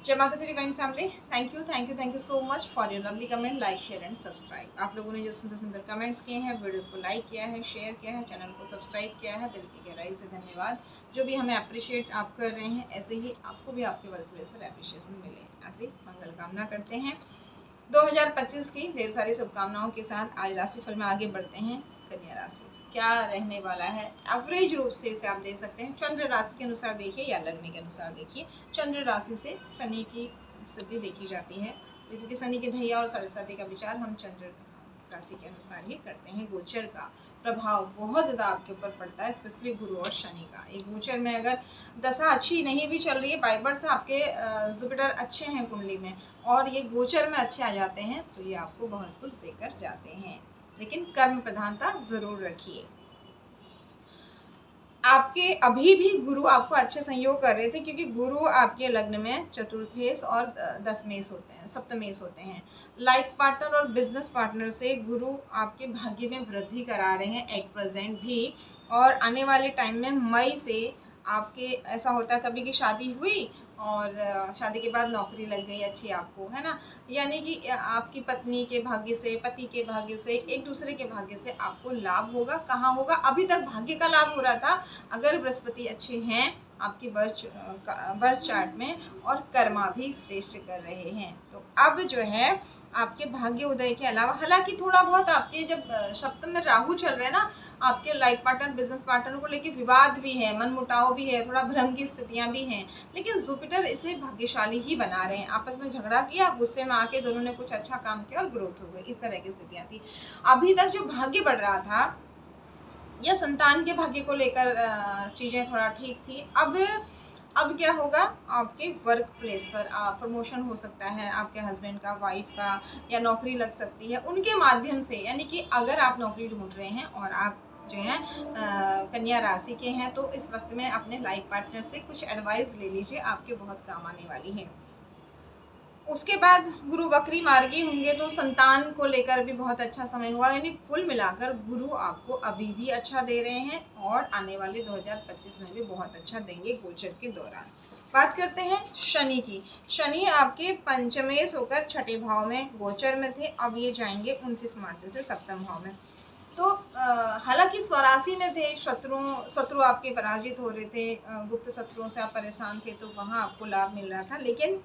जय माता दी divine family. Thank you so much for your lovely comment, like, share and subscribe. आप लोगों ने जो सुंदर सुंदर कमेंट्स किए हैं, वीडियोस को लाइक किया है, शेयर किया है, चैनल को सब्सक्राइब किया है, दिल की गहराई से धन्यवाद। जो भी हमें अप्रिशिएट आप कर रहे हैं, ऐसे ही आपको भी आपके वर्क प्लेस पर अप्रिशिएशन मिले, ऐसी मंगल कामना करते हैं। 2025 की ढेर सारी शुभकामनाओं के साथ आज राशिफल में आगे बढ़ते हैं। कन्या राशि क्या रहने वाला है, एवरेज रूप से इसे आप दे सकते हैं। चंद्र राशि के अनुसार देखिए या लग्न के अनुसार देखिए। चंद्र राशि से शनि की स्थिति देखी जाती है, क्योंकि शनि के ढैया और सरस्वती का विचार हम चंद्र राशि के अनुसार ही करते हैं। गोचर का प्रभाव बहुत ज़्यादा आपके ऊपर पड़ता है, स्पेशली गुरु और शनि का। एक गोचर में अगर दशा अच्छी नहीं भी चल रही है, बाय बर्थ आपके जुपिटर अच्छे हैं कुंडली में, और ये गोचर में अच्छे आ जाते हैं, तो ये आपको बहुत कुछ देकर जाते हैं। लेकिन कर्म प्रधानता जरूर रखिए। आपके अभी भी गुरु आपको अच्छे संयोग कर रहे थे, क्योंकि गुरु आपके लग्न में चतुर्थेश और दशमेश होते हैं, सप्तमेश होते हैं। लाइफ पार्टनर और बिजनेस पार्टनर से गुरु आपके भाग्य में वृद्धि करा रहे हैं एट प्रेजेंट भी, और आने वाले टाइम में मई से आपके ऐसा होता है कभी की शादी हुई और शादी के बाद नौकरी लग गई अच्छी आपको, है ना। यानी कि आपकी पत्नी के भाग्य से, पति के भाग्य से, एक दूसरे के भाग्य से आपको लाभ होगा। कहाँ होगा? अभी तक भाग्य का लाभ हो रहा था अगर बृहस्पति अच्छे हैं आपकी बर्थ चार्ट में, और कर्मा भी श्रेष्ठ कर रहे हैं, तो अब जो है आपके भाग्य उदय के अलावा, हालांकि थोड़ा बहुत आपके जब सप्तम में राहु चल रहे हैं ना, आपके लाइफ पार्टनर बिजनेस पार्टनर को लेके विवाद भी है, मनमुटाव भी है, थोड़ा भ्रम की स्थितियां भी हैं, लेकिन जुपिटर इसे भाग्यशाली ही बना रहे हैं। आपस में झगड़ा किया, गुस्से में आके दोनों ने कुछ अच्छा काम किया और ग्रोथ हो गई, इस तरह की स्थितियां थी। अभी तक जो भाग्य बढ़ रहा था या संतान के भाग्य को लेकर चीज़ें थोड़ा ठीक थी। अब क्या होगा? आपके वर्क प्लेस पर प्रमोशन हो सकता है, आपके हस्बैंड का, वाइफ का, या नौकरी लग सकती है उनके माध्यम से। यानी कि अगर आप नौकरी ढूंढ रहे हैं और आप जो है कन्या राशि के हैं, तो इस वक्त में अपने लाइफ पार्टनर से कुछ एडवाइस ले लीजिए, आपके बहुत काम आने वाली है। उसके बाद गुरु वक्री मार्गी होंगे, तो संतान को लेकर भी बहुत अच्छा समय हुआ। यानी कुल मिलाकर गुरु आपको अभी भी अच्छा दे रहे हैं, और आने वाले 2025 में भी बहुत अच्छा देंगे गोचर के दौरान। बात करते हैं शनि की। शनि आपके पंचमेश होकर छठे भाव में गोचर में थे, अब ये जाएंगे 29 मार्च से सप्तम भाव में। तो हालांकि स्वराशि में थे, शत्रु आपके पराजित हो रहे थे, गुप्त शत्रुओं से आप परेशान थे, तो वहाँ आपको लाभ मिल रहा था। लेकिन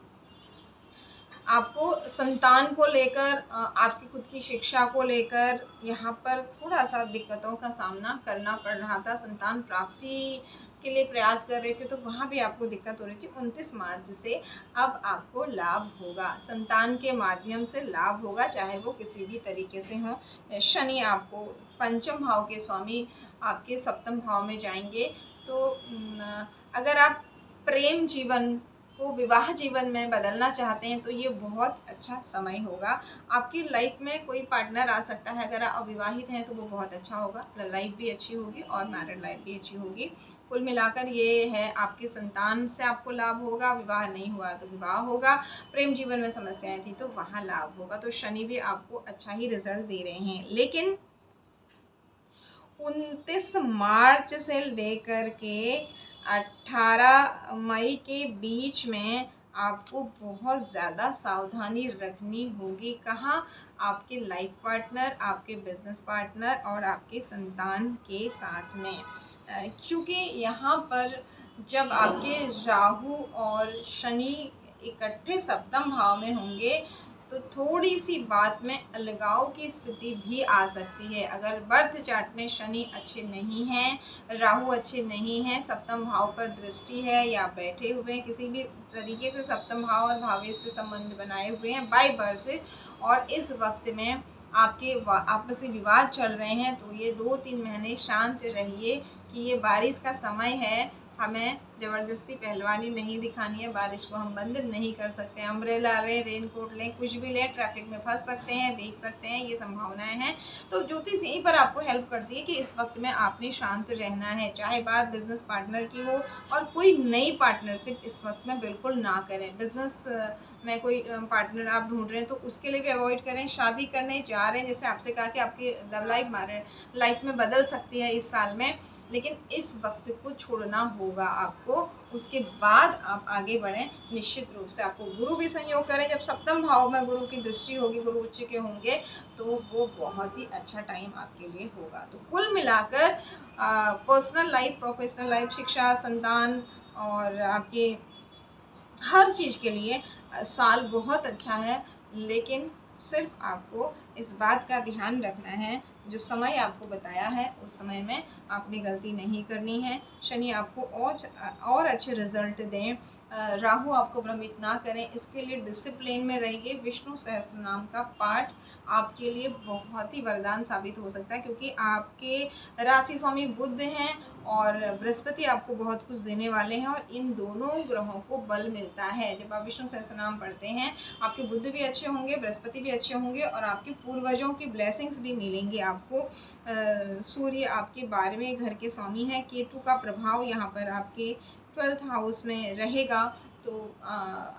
आपको संतान को लेकर, आपकी खुद की शिक्षा को लेकर यहाँ पर थोड़ा सा दिक्कतों का सामना करना पड़ रहा था। संतान प्राप्ति के लिए प्रयास कर रहे थे, तो वहाँ भी आपको दिक्कत हो रही थी। 29 मार्च से अब आपको लाभ होगा, संतान के माध्यम से लाभ होगा, चाहे वो किसी भी तरीके से हो। शनि आपको पंचम भाव के स्वामी आपके सप्तम भाव में जाएंगे, तो अगर आप प्रेम जीवन को विवाह जीवन में बदलना चाहते हैं, तो ये बहुत अच्छा समय होगा। आपकी लाइफ में कोई पार्टनर आ सकता है, अगर आप अविवाहित हैं तो वो बहुत अच्छा होगा, लाइफ भी अच्छी होगी और मैरिड लाइफ भी अच्छी होगी। कुल मिलाकर ये है, आपके संतान से आपको लाभ होगा, विवाह नहीं हुआ तो विवाह होगा, प्रेम जीवन में समस्याएं थी तो वहाँ लाभ होगा। तो शनि भी आपको अच्छा ही रिजल्ट दे रहे हैं। लेकिन 29 मार्च से लेकर के 18 मई के बीच में आपको बहुत ज़्यादा सावधानी रखनी होगी। कहाँ? आपके लाइफ पार्टनर, आपके बिजनेस पार्टनर और आपके संतान के साथ में, क्योंकि यहाँ पर जब आपके राहु और शनि इकट्ठे सप्तम भाव में होंगे, तो थोड़ी सी बात में अलगाव की स्थिति भी आ सकती है। अगर बर्थ चार्ट में शनि अच्छे नहीं हैं, राहु अच्छे नहीं हैं, सप्तम भाव पर दृष्टि है या बैठे हुए हैं, किसी भी तरीके से सप्तम भाव और भावेश से संबंध बनाए हुए हैं बाय बर्थ, और इस वक्त में आपके आपसी विवाद चल रहे हैं, तो ये 2-3 महीने शांत रहिए कि ये बारिश का समय है। हमें ज़बरदस्ती पहलवानी नहीं दिखानी है, बारिश को हम बंद नहीं कर सकते। अम्ब्रेला लें, रेनकोट लें, कुछ भी लें, ट्रैफिक में फंस सकते हैं, भीग सकते हैं, ये संभावनाएं हैं। तो ज्योतिष यहीं पर आपको हेल्प करती है कि इस वक्त में आपने शांत रहना है, चाहे बात बिजनेस पार्टनर की हो, और कोई नई पार्टनरशिप इस वक्त में बिल्कुल ना करें। बिजनेस में कोई पार्टनर आप ढूंढ रहे हैं तो उसके लिए भी अवॉइड करें। शादी करने जा रहे हैं, जैसे आपसे कहा कि आपकी लव लाइफ लाइफ में बदल सकती है इस साल में, लेकिन इस वक्त को छोड़ना होगा आपको, उसके बाद आप आगे बढ़ें। निश्चित रूप से आपको गुरु भी संयोग करें, जब सप्तम भाव में गुरु की दृष्टि होगी, गुरु उच्च के होंगे, तो वो बहुत ही अच्छा टाइम आपके लिए होगा। तो कुल मिलाकर पर्सनल लाइफ, प्रोफेशनल लाइफ, शिक्षा, संतान और आपके हर चीज़ के लिए साल बहुत अच्छा है। लेकिन सिर्फ आपको इस बात का ध्यान रखना है, जो समय आपको बताया है उस समय में आपने गलती नहीं करनी है। शनि आपको और अच्छे रिजल्ट दें, राहु आपको भ्रमित ना करें, इसके लिए डिसिप्लिन में रहिए। विष्णु सहस्त्र नाम का पाठ आपके लिए बहुत ही वरदान साबित हो सकता है, क्योंकि आपके राशि स्वामी बुध हैं और बृहस्पति आपको बहुत कुछ देने वाले हैं, और इन दोनों ग्रहों को बल मिलता है। जब आप विष्णु सहस्त्रनाम पढ़ते हैं, आपके बुध भी अच्छे होंगे, बृहस्पति भी अच्छे होंगे, और आपके पूर्वजों की ब्लेसिंग्स भी मिलेंगी आपको। सूर्य आपके 12वें घर के स्वामी हैं, केतु का प्रभाव यहाँ पर आपके 12th हाउस में रहेगा। तो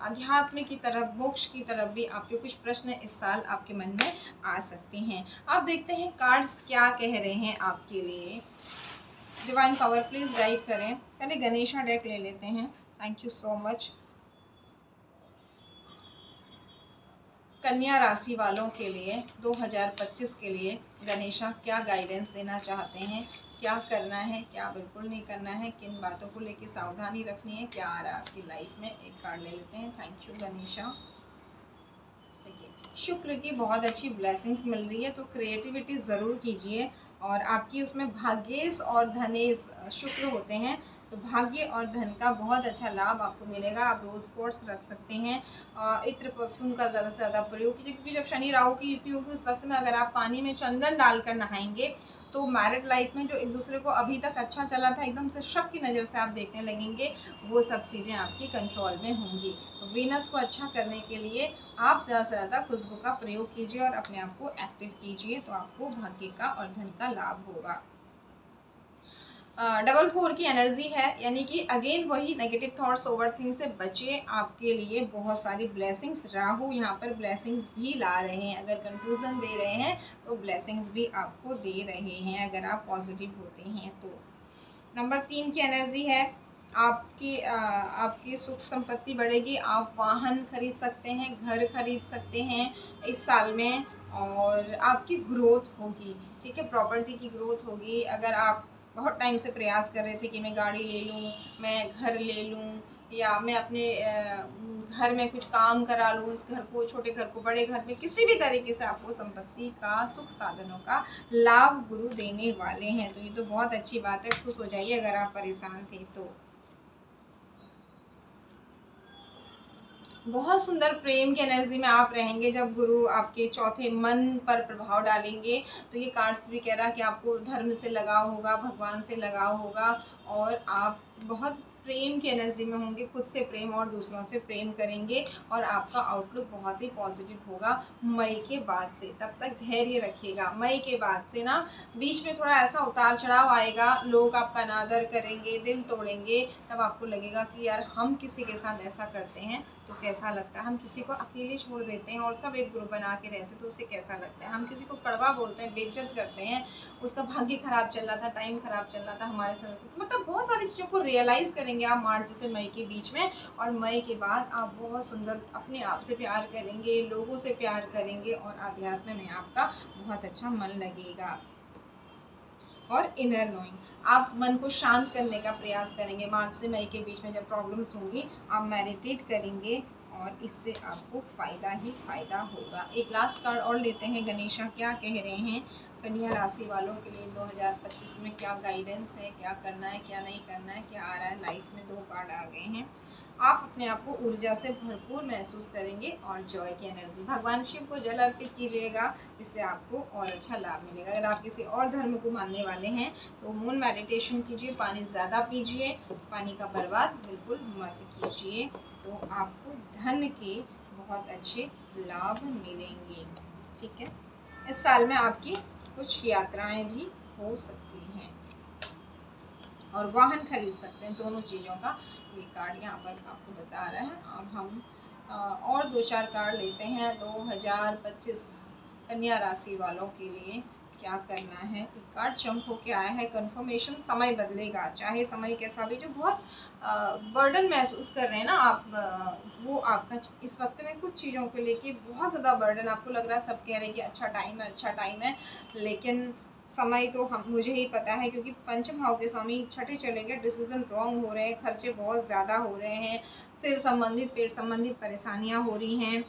अध्यात्म की तरफ, मोक्ष की तरफ भी आपके कुछ प्रश्न इस साल आपके मन में आ सकते हैं। अब देखते हैं कार्ड्स क्या कह रहे हैं आपके लिए। डिवाइन पावर प्लीज गाइड करें। पहले गणेशा डेक ले लेते हैं। Thank you so much. कन्या राशि वालों के लिए 2025 के लिए गणेशा क्या गाइडेंस देना चाहते हैं, क्या करना है, क्या बिल्कुल नहीं करना है, किन बातों को लेकर सावधानी रखनी है, क्या आ रहा है आपकी लाइफ में। एक कार्ड ले लेते हैं। Thank you Ganesha. देखिए, शुक्र की बहुत अच्छी ब्लेसिंग्स मिल रही है, तो क्रिएटिविटी ज़रूर कीजिए, और आपकी उसमें भाग्येश और धनेश शुक्र होते हैं, तो भाग्य और धन का बहुत अच्छा लाभ आपको मिलेगा। आप रोज़ कोर्स रख सकते हैं। इत्र परफ्यूम का ज़्यादा से ज़्यादा प्रयोग कीजिए, क्योंकि जब शनि राहु की युति होगी उस वक्त में अगर आप पानी में चंदन डालकर नहाएंगे, तो मैरिड लाइफ में जो एक दूसरे को अभी तक अच्छा चला था, एकदम से शक की नज़र से आप देखने लगेंगे, वो सब चीज़ें आपकी कंट्रोल में होंगी। वीनस को अच्छा करने के लिए आप ज़्यादा से ज़्यादा खुशबू का प्रयोग कीजिए और अपने आप को एक्टिव कीजिए, तो आपको भाग्य का और धन का लाभ होगा। डबल 4 की एनर्जी है, यानी कि अगेन वही नेगेटिव थॉट्स, ओवरथिंक से बचिए। आपके लिए बहुत सारी ब्लेसिंग्स, राहु यहाँ पर ब्लेसिंग्स भी ला रहे हैं। अगर कंफ्यूजन दे रहे हैं तो ब्लेसिंग्स भी आपको दे रहे हैं, अगर आप पॉजिटिव होते हैं तो। नंबर 3 की एनर्जी है, आपकी सुख संपत्ति बढ़ेगी। आप वाहन खरीद सकते हैं, घर खरीद सकते हैं इस साल में, और आपकी ग्रोथ होगी। ठीक है, प्रॉपर्टी की ग्रोथ होगी। अगर आप बहुत टाइम से प्रयास कर रहे थे कि मैं गाड़ी ले लूँ, मैं घर ले लूँ, या मैं अपने घर में कुछ काम करा लूँ, इस घर को, छोटे घर को बड़े घर में, किसी भी तरीके से आपको संपत्ति का, सुख साधनों का लाभ गुरु देने वाले हैं। तो ये तो बहुत अच्छी बात है, खुश हो जाइए अगर आप परेशान थे तो। बहुत सुंदर प्रेम की एनर्जी में आप रहेंगे जब गुरु आपके चौथे मन पर प्रभाव डालेंगे। तो ये कार्ड्स भी कह रहा है कि आपको धर्म से लगाव होगा, भगवान से लगाव होगा, और आप बहुत प्रेम की एनर्जी में होंगे, खुद से प्रेम और दूसरों से प्रेम करेंगे, और आपका आउटलुक बहुत ही पॉजिटिव होगा मई के बाद से। तब तक धैर्य रखिएगा। मई के बाद से ना बीच में थोड़ा ऐसा उतार चढ़ाव आएगा, लोग आपका अनादर करेंगे, दिल तोड़ेंगे, तब आपको लगेगा कि यार हम किसी के साथ ऐसा करते हैं तो कैसा लगता है, हम किसी को अकेले छोड़ देते हैं और सब एक ग्रुप बना के रहते तो उसे कैसा लगता है, हम किसी को कड़वा बोलते हैं, बेइज्जत करते हैं, उसका भाग्य खराब चल रहा था, टाइम खराब चल रहा था हमारे साथ। मतलब बहुत सारी चीज़ों को रियलाइज़ करेंगे आप मार्च से मई के बीच में, और मई के बाद आप बहुत सुंदर अपने आप से प्यार करेंगे, लोगों से प्यार करेंगे, और आध्यात्म में आपका बहुत अच्छा मन लगेगा। और इनर नोइंग, आप मन को शांत करने का प्रयास करेंगे। मार्च से मई के बीच में जब प्रॉब्लम्स होंगी, आप मेडिटेट करेंगे, और इससे आपको फ़ायदा ही फ़ायदा होगा। एक लास्ट कार्ड और लेते हैं। गणेशा क्या कह रहे हैं कन्या राशि वालों के लिए 2025 में, क्या गाइडेंस है, क्या करना है, क्या नहीं करना है, क्या आ रहा है लाइफ में। 2 कार्ड आ गए हैं। आप अपने आप को ऊर्जा से भरपूर महसूस करेंगे, और जॉय की एनर्जी। भगवान शिव को जल अर्पित कीजिएगा, इससे आपको और अच्छा लाभ मिलेगा। अगर आप किसी और धर्म को मानने वाले हैं तो मून मेडिटेशन कीजिए, पानी ज़्यादा पीजिए, पानी का बर्बाद बिल्कुल मत कीजिए, तो आपको धन के बहुत अच्छे लाभ मिलेंगे। ठीक है, इस साल में आपकी कुछ यात्राएं भी हो सकती हैं, और वाहन खरीद सकते हैं, दोनों चीज़ों का ये कार्ड यहाँ पर आपको बता रहा है। अब हम और 2-4 कार्ड लेते हैं 2025 कन्या राशि वालों के लिए। क्या करना है। एक कार्ड जंप होके आया है कन्फर्मेशन, समय बदलेगा, चाहे समय कैसा भी। जो बहुत बर्डन महसूस कर रहे हैं ना आप, वो आपका इस वक्त में कुछ चीज़ों को लेके बहुत ज़्यादा बर्डन आपको लग रहा है। सब कह रहे हैं कि अच्छा टाइम है, अच्छा टाइम है, लेकिन समय तो हम मुझे ही पता है, क्योंकि पंचम भाव के स्वामी छठे चले गए, डिसीजन रॉन्ग हो रहे हैं, खर्चे बहुत ज़्यादा हो रहे हैं, सिर संबंधित पेट संबंधित परेशानियां हो रही हैं।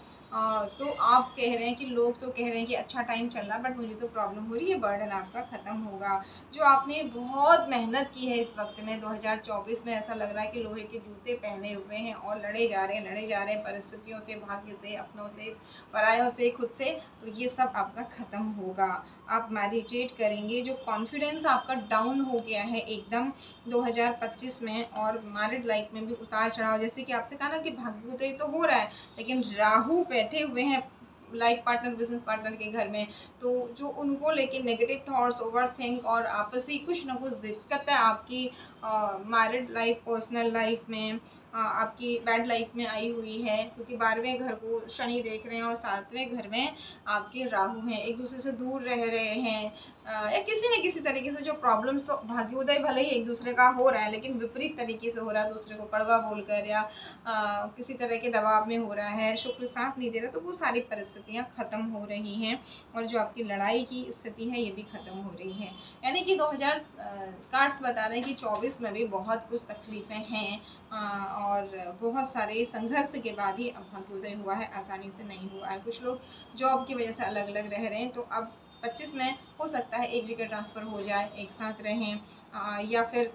तो आप कह रहे हैं कि लोग तो कह रहे हैं कि अच्छा टाइम चल रहा है, बट मुझे तो प्रॉब्लम हो रही है, बर्डन आपका ख़त्म होगा। जो आपने बहुत मेहनत की है इस वक्त में 2024 में, ऐसा लग रहा है कि लोहे के जूते पहने हुए हैं और लड़े जा रहे हैं, लड़े जा रहे हैं परिस्थितियों से, भाग्य से, अपनों से, परायों से, खुद से। तो ये सब आपका ख़त्म होगा। आप मेडिटेट करेंगे। जो कॉन्फिडेंस आपका डाउन हो गया है एकदम 2025 में, और मैरिड लाइफ में भी उतार चढ़ाव, जैसे कि आपसे कहा ना कि भाग्योदय तो हो रहा है, लेकिन राहु बैठे हुए हैं लाइफ पार्टनर, बिजनेस पार्टनर के घर में। तो जो उनको लेके नेगेटिव थॉट्स, ओवर थिंक और आपसी कुछ ना कुछ दिक्कत है आपकी मैरिड लाइफ, पर्सनल लाइफ में, आपकी बैड लाइफ में आई हुई है, क्योंकि 12वें घर को शनि देख रहे हैं और 7वें घर में आपके राहु हैं। एक दूसरे से दूर रह रहे हैं, या किसी न किसी तरीके से जो प्रॉब्लम्स, तो भाग्योदय भले ही एक दूसरे का हो रहा है, लेकिन विपरीत तरीके से हो रहा है, दूसरे को कड़वा बोलकर, या किसी तरह के दबाव में हो रहा है, शुक्र साथ नहीं दे रहा। तो वो सारी परिस्थितियाँ ख़त्म हो रही हैं, और जो आपकी लड़ाई की स्थिति है ये भी ख़त्म हो रही है। यानी कि 2000 कार्ड्स बता रहे हैं कि 24 में भी बहुत कुछ तकलीफ़ें हैं, और बहुत सारे संघर्ष के बाद ही अब भाग्योदय हुआ है, आसानी से नहीं हुआ है। कुछ लोग जॉब की वजह से अलग अलग रह रहे हैं, तो अब 25 में हो सकता है एक जगह ट्रांसफ़र हो जाए, एक साथ रहें, या फिर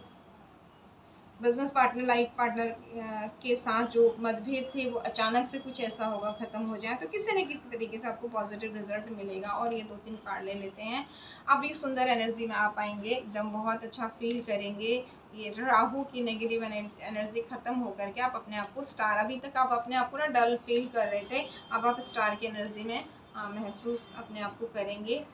बिजनेस पार्टनर, लाइफ पार्टनर के साथ जो मतभेद थे वो अचानक से कुछ ऐसा होगा, ख़त्म हो जाए, तो किसी न किसी तरीके से आपको पॉजिटिव रिजल्ट मिलेगा। और ये 2-3 कार्ड ले लेते हैं। आप इस सुंदर एनर्जी में आ पाएंगे, एकदम बहुत अच्छा फील करेंगे। ये राहु की नेगेटिव एनर्जी ख़त्म होकर के आप अपने आप को स्टार, अभी तक आप अपने आप को ना डल फील कर रहे थे, अब आप स्टार की एनर्जी में महसूस अपने आप को करेंगे।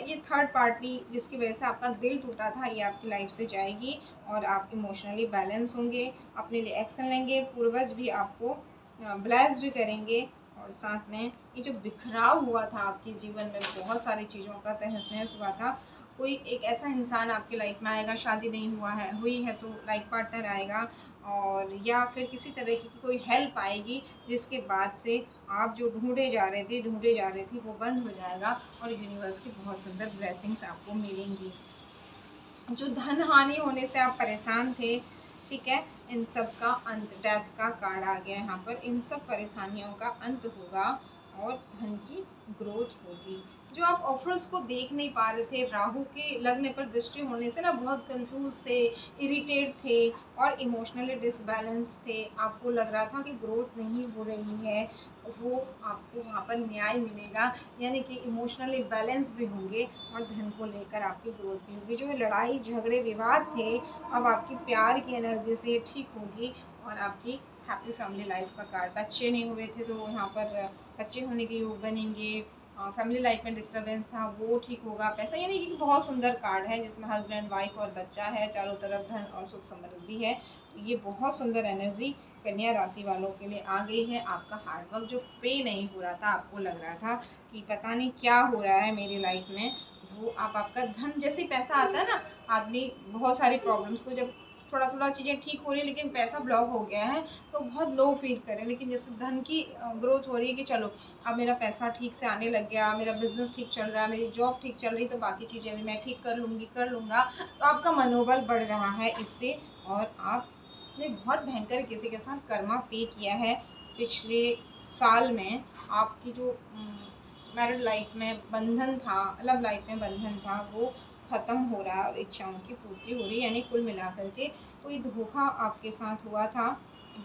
ये थर्ड पार्टी जिसकी वजह से आपका दिल टूटा था, ये आपकी लाइफ से जाएगी, और आप इमोशनली बैलेंस होंगे, अपने लिए एक्शन लेंगे, पूर्वज भी आपको ब्लेस्ड करेंगे। और साथ में ये जो बिखराव हुआ था आपके जीवन में, बहुत सारी चीज़ों का तहस नहस हुआ था, कोई एक ऐसा इंसान आपकी लाइफ में आएगा, शादी नहीं हुई है तो लाइफ पार्टनर आएगा, और या फिर किसी तरह की कोई हेल्प आएगी, जिसके बाद से आप जो ढूंढे जा रहे थे वो बंद हो जाएगा, और यूनिवर्स की बहुत सुंदर ब्लेसिंग्स आपको मिलेंगी। जो धन हानि होने से आप परेशान थे, ठीक है, इन सब का अंत, डेथ का कार्ड आ गया यहाँ पर, इन सब परेशानियों का अंत होगा, और धन की ग्रोथ होगी। जो आप ऑफर्स को देख नहीं पा रहे थे, राहु के लग्न पर दृष्टि होने से ना बहुत कंफ्यूज थे, इरिटेट थे, और इमोशनली डिसबैलेंस थे, आपको लग रहा था कि ग्रोथ नहीं हो रही है, वो आपको वहाँ पर न्याय मिलेगा, यानी कि इमोशनली बैलेंस भी होंगे, और धन को लेकर आपकी ग्रोथ भी होगी। जो लड़ाई झगड़े विवाद थे, अब आपकी प्यार की एनर्जी से ठीक होगी, और आपकी हैप्पी फैमिली लाइफ का कार्ड, बच्चे नहीं हुए थे तो यहाँ पर बच्चे होने के योग बनेंगे, फैमिली लाइफ में डिस्टर्बेंस था वो ठीक होगा, पैसा, यानी कि बहुत सुंदर कार्ड है जिसमें हस्बैंड वाइफ और बच्चा है, चारों तरफ धन और सुख समृद्धि है। तो ये बहुत सुंदर एनर्जी कन्या राशि वालों के लिए आ गई है। आपका हार्डवर्क जो पे नहीं हो रहा था, आपको लग रहा था कि पता नहीं क्या हो रहा है मेरी लाइफ में, वो आप, आपका धन, जैसे पैसा आता है ना, आदमी बहुत सारी प्रॉब्लम्स को, जब थोड़ा थोड़ा चीज़ें ठीक हो रही है लेकिन पैसा ब्लॉक हो गया है, तो बहुत लो फील करें। लेकिन जैसे धन की ग्रोथ हो रही है कि चलो अब मेरा पैसा ठीक से आने लग गया, मेरा बिजनेस ठीक चल रहा है, मेरी जॉब ठीक चल रही, तो बाकी चीज़ें भी मैं ठीक कर लूँगा, तो आपका मनोबल बढ़ रहा है इससे। और आपने बहुत भयंकर किसी के साथ कर्मा पे किया है पिछले साल में। आपकी जो मैरिड लाइफ में बंधन था, लव लाइफ में बंधन था, वो ख़त्म हो रहा है, और इच्छाओं की पूर्ति हो रही है। यानी कुल मिलाकर के कोई धोखा आपके साथ हुआ था,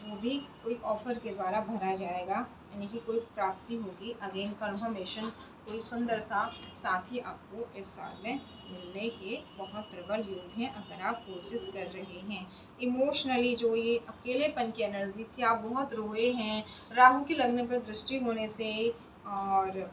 वो भी कोई ऑफर के द्वारा भरा जाएगा, यानी कि कोई प्राप्ति होगी, अगेन कन्फर्मेशन, कोई सुंदर सा साथी आपको इस साल में मिलने के बहुत प्रबल योग हैं, अगर आप कोशिश कर रहे हैं। इमोशनली जो ये अकेलेपन की एनर्जी थी, आप बहुत रोए हैं राहु की लग्न पर दृष्टि होने से, और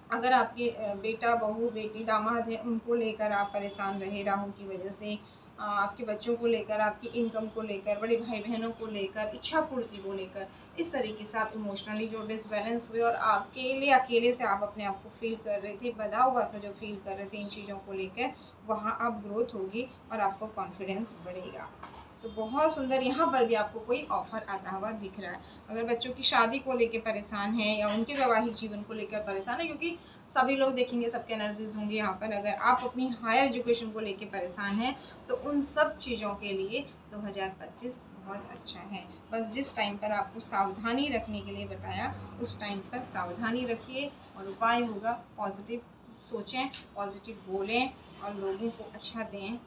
अगर आपके बेटा, बहू, बेटी, दामाद है, उनको लेकर आप परेशान रहे राहु की वजह से, आपके बच्चों को लेकर, आपकी इनकम को लेकर, बड़े भाई बहनों को लेकर, इच्छा पूर्ति को लेकर, इस तरीके से आप इमोशनली जो डिसबैलेंस हुए और अकेले अकेले से आप अपने आप को फील कर रहे थे, बंधा हुआ सा जो फील कर रहे थे इन चीज़ों को लेकर, वहाँ अब ग्रोथ होगी और आपको कॉन्फिडेंस बढ़ेगा। तो बहुत सुंदर, यहाँ पर भी आपको कोई ऑफर आता हुआ दिख रहा है। अगर बच्चों की शादी को लेके परेशान है या उनके वैवाहिक जीवन को लेकर परेशान है, क्योंकि सभी लोग देखेंगे, सबके एनर्जीज होंगे यहाँ पर। अगर आप अपनी हायर एजुकेशन को लेके परेशान हैं तो उन सब चीज़ों के लिए 2025 बहुत अच्छा है। बस जिस टाइम पर आपको सावधानी रखने के लिए बताया, उस टाइम पर सावधानी रखिए और उपाय होगा पॉजिटिव सोचें, पॉजिटिव बोलें और लोगों को अच्छा दें,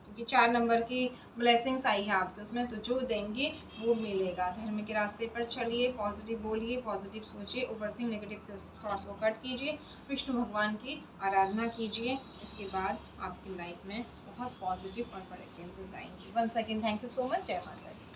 क्योंकि 4 नंबर की ब्लेसिंग्स आई है आपके उसमें, तो जो देंगे वो मिलेगा। धर्म के रास्ते पर चलिए, पॉजिटिव बोलिए, पॉजिटिव सोचिए, ओवरथिंक नेगेटिव थॉट्स को कट कीजिए, विष्णु भगवान की आराधना कीजिए। इसके बाद आपकी लाइफ में बहुत पॉजिटिव और बड़े चेंजेस आएंगे। Once again thank you so much. जय माता दी।